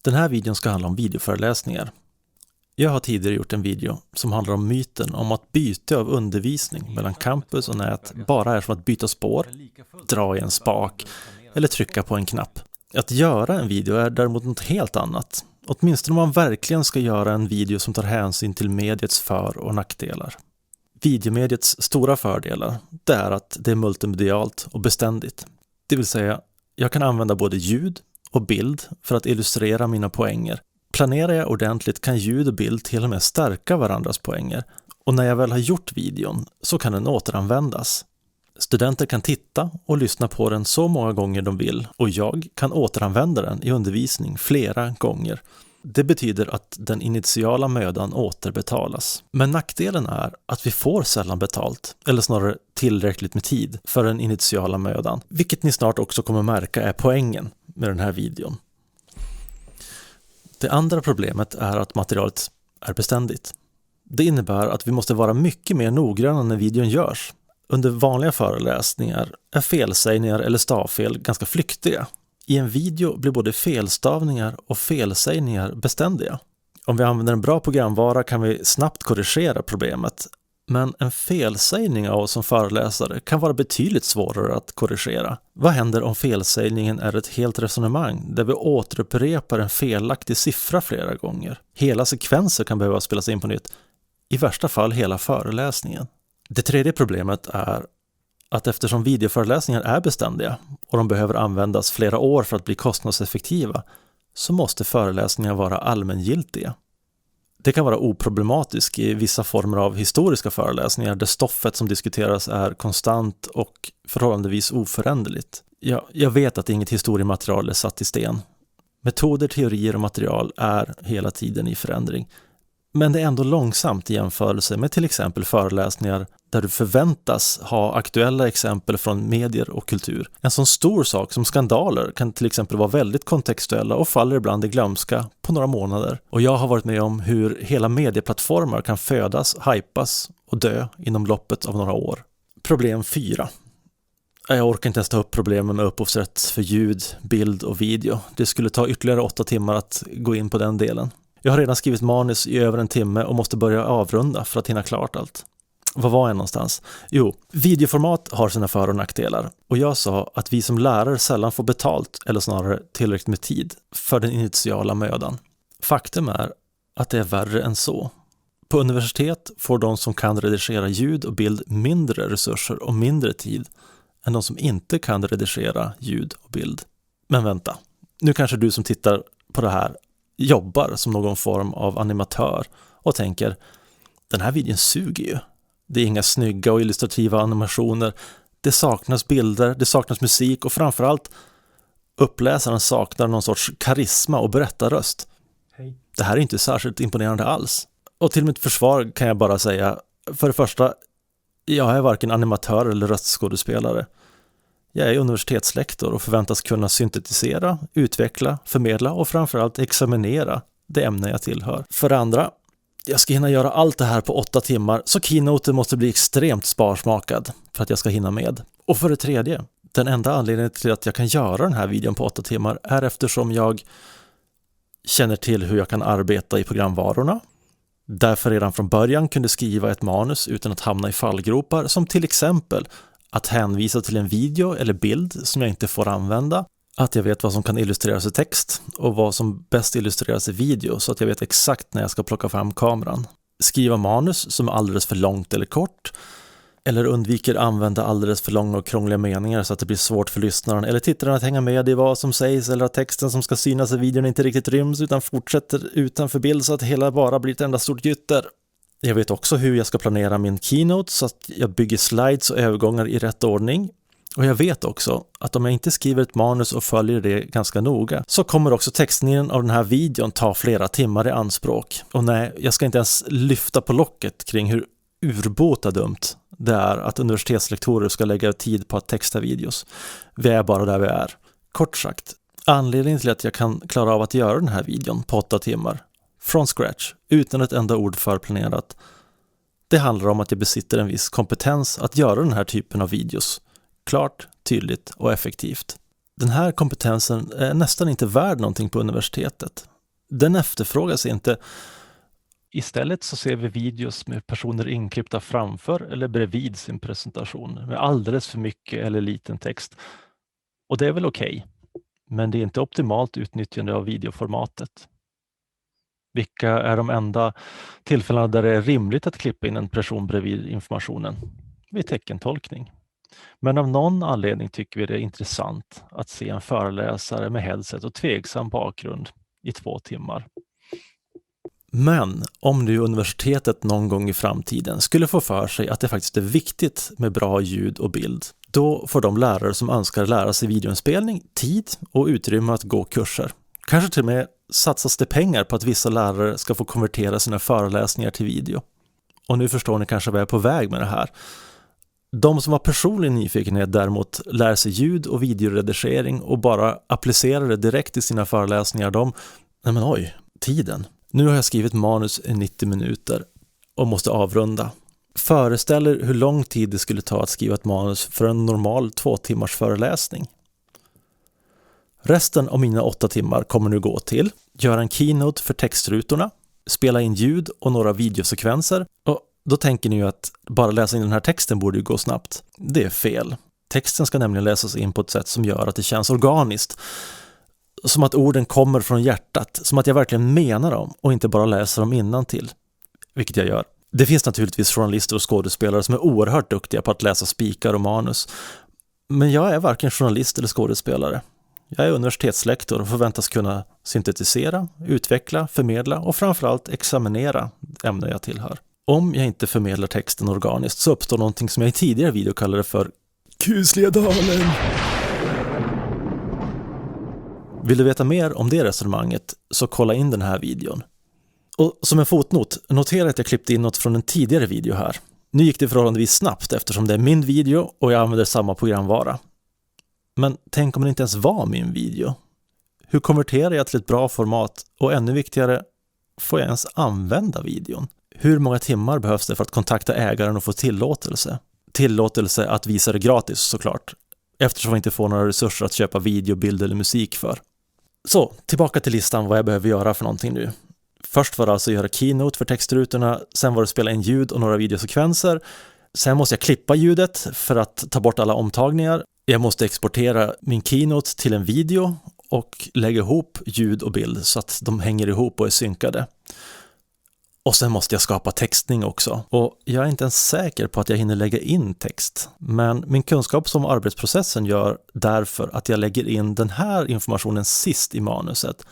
Den här videon ska handla om videoföreläsningar. Jag har tidigare gjort en video som handlar om myten om att byte av undervisning mellan campus och nät bara är som att byta spår, dra i en spak eller trycka på en knapp. Att göra en video är däremot något helt annat. Åtminstone om man verkligen ska göra en video som tar hänsyn till mediets för- och nackdelar. Videomediets stora fördelar det är att det är multimedialt och beständigt. Det vill säga, jag kan använda både ljud och bild för att illustrera mina poänger. Planerar jag ordentligt kan ljud och bild till och med stärka varandras poänger. Och när jag väl har gjort videon så kan den återanvändas. Studenter kan titta och lyssna på den så många gånger de vill och jag kan återanvända den i undervisning flera gånger. Det betyder att den initiala mödan återbetalas. Men nackdelen är att vi får sällan betalt, eller snarare tillräckligt med tid för den initiala mödan. Vilket ni snart också kommer märka är poängen med den här videon. Det andra problemet är att materialet är beständigt. Det innebär att vi måste vara mycket mer noggranna när videon görs. Under vanliga föreläsningar är felsägningar eller stavfel ganska flyktiga. I en video blir både felstavningar och felsägningar beständiga. Om vi använder en bra programvara kan vi snabbt korrigera problemet. Men en felsägning av oss som föreläsare kan vara betydligt svårare att korrigera. Vad händer om felsägningen är ett helt resonemang där vi återupprepar en felaktig siffra flera gånger? Hela sekvenser kan behöva spelas in på nytt. I värsta fall hela föreläsningen. Det tredje problemet är att eftersom videoföreläsningar är beständiga och de behöver användas flera år för att bli kostnadseffektiva så måste föreläsningar vara allmängiltiga. Det kan vara oproblematiskt i vissa former av historiska föreläsningar där stoffet som diskuteras är konstant och förhållandevis oföränderligt. Jag vet att inget historiematerial är satt i sten. Metoder, teorier och material är hela tiden i förändring. Men det är ändå långsamt i jämförelse med till exempel föreläsningar där du förväntas ha aktuella exempel från medier och kultur. En sån stor sak som skandaler kan till exempel vara väldigt kontextuella och faller ibland i glömska på några månader. Och jag har varit med om hur hela medieplattformar kan födas, hypas och dö inom loppet av några år. Problem 4. Jag orkar inte ens ta upp problemen med upphovsrätt för ljud, bild och video. Det skulle ta ytterligare 8 timmar att gå in på den delen. Jag har redan skrivit manus i över en timme och måste börja avrunda för att hinna klart allt. Vad var jag någonstans? Jo, videoformat har sina för- och nackdelar. Och jag sa att vi som lärare sällan får betalt, eller snarare tillräckligt med tid, för den initiala mödan. Faktum är att det är värre än så. På universitet får de som kan redigera ljud och bild mindre resurser och mindre tid än de som inte kan redigera ljud och bild. Men vänta, nu kanske du som tittar på det här jobbar som någon form av animatör och tänker, den här videon suger ju. Det är inga snygga och illustrativa animationer, det saknas bilder, det saknas musik och framförallt uppläsaren saknar någon sorts karisma och berättarröst. Hej. Det här är inte särskilt imponerande alls. Och till mitt försvar kan jag bara säga, för det första, jag är varken animatör eller röstskådespelare. Jag är universitetslektor och förväntas kunna syntetisera, utveckla, förmedla och framförallt examinera det ämne jag tillhör. För det andra, jag ska hinna göra allt det här på 8 timmar så keynoten måste bli extremt sparsmakad för att jag ska hinna med. Och för det tredje, den enda anledningen till att jag kan göra den här videon på 8 timmar är eftersom jag känner till hur jag kan arbeta i programvarorna. Därför redan från början kunde skriva ett manus utan att hamna i fallgropar som till exempel att hänvisa till en video eller bild som jag inte får använda. Att jag vet vad som kan illustreras i text och vad som bäst illustreras i video så att jag vet exakt när jag ska plocka fram kameran. Skriva manus som är alldeles för långt eller kort. Eller undviker använda alldeles för långa och krångliga meningar så att det blir svårt för lyssnaren eller tittaren att hänga med i vad som sägs eller att texten som ska synas i videon inte riktigt ryms utan fortsätter utanför bild så att hela bara blir ett enda stort gytter. Jag vet också hur jag ska planera min keynote så att jag bygger slides och övergångar i rätt ordning. Och jag vet också att om jag inte skriver ett manus och följer det ganska noga så kommer också textningen av den här videon ta flera timmar i anspråk. Och nej, jag ska inte ens lyfta på locket kring hur urbota dumt det är att universitetslektorer ska lägga tid på att texta videos. Vi är bara där vi är. Kort sagt, anledningen till att jag kan klara av att göra den här videon på 8 timmar från scratch, utan ett enda ord förplanerat. Det handlar om att jag besitter en viss kompetens att göra den här typen av videos. Klart, tydligt och effektivt. Den här kompetensen är nästan inte värd någonting på universitetet. Den efterfrågas inte. Istället så ser vi videos med personer inklippta framför eller bredvid sin presentation med alldeles för mycket eller liten text. Och det är väl okej, men det är inte optimalt utnyttjande av videoformatet. Vilka är de enda tillfällena där det är rimligt att klippa in en person bredvid informationen? Vid teckentolkning. Men av någon anledning tycker vi det är intressant att se en föreläsare med headset och tveksam bakgrund i 2 timmar. Men om nu universitetet någon gång i framtiden skulle få för sig att det faktiskt är viktigt med bra ljud och bild, då får de lärare som önskar lära sig videoinspelning tid och utrymme att gå kurser. Kanske till och med satsas det pengar på att vissa lärare ska få konvertera sina föreläsningar till video. Och nu förstår ni kanske vad jag är på väg med det här. De som har personlig nyfikenhet däremot lär sig ljud- och videoredigering och bara applicerar det direkt i sina föreläsningar. Tiden. Nu har jag skrivit manus i 90 minuter och måste avrunda. Föreställ er hur lång tid det skulle ta att skriva ett manus för en normal 2 timmars föreläsning. Resten av mina 8 timmar kommer nu gå till göra en keynote för textrutorna, spela in ljud och några videosekvenser. Och då tänker ni ju att bara läsa in den här texten borde ju gå snabbt. Det är fel. Texten ska nämligen läsas in på ett sätt som gör att det känns organiskt. Som att orden kommer från hjärtat, som att jag verkligen menar dem och inte bara läser dem innantill. Vilket jag gör. Det finns naturligtvis journalister och skådespelare som är oerhört duktiga på att läsa spikar och manus. Men jag är varken journalist eller skådespelare. Jag är universitetslektor och förväntas kunna syntetisera, utveckla, förmedla och framförallt examinera ämnen jag tillhör. Om jag inte förmedlar texten organiskt så uppstår någonting som jag i tidigare video kallade för kusliga dalen. Vill du veta mer om det resonemanget så kolla in den här videon. Och som en fotnot, notera att jag klippte in något från en tidigare video här. Nu gick det förhållandevis snabbt eftersom det är min video och jag använder samma programvara. Men tänk om det inte ens var min video. Hur konverterar jag till ett bra format? Och ännu viktigare, får jag ens använda videon? Hur många timmar behövs det för att kontakta ägaren och få tillåtelse? Tillåtelse att visa det gratis såklart. Eftersom jag inte får några resurser att köpa video, bild eller musik för. Så, tillbaka till listan vad jag behöver göra för någonting nu. Först var det alltså göra keynote för textrutorna, sen var det spela in ljud och några videosekvenser. Sen måste jag klippa ljudet för att ta bort alla omtagningar. Jag måste exportera min keynote till en video och lägga ihop ljud och bild så att de hänger ihop och är synkade. Och sen måste jag skapa textning också. Och jag är inte ens säker på att jag hinner lägga in text. Men min kunskap om arbetsprocessen gör därför att jag lägger in den här informationen sist i manuset.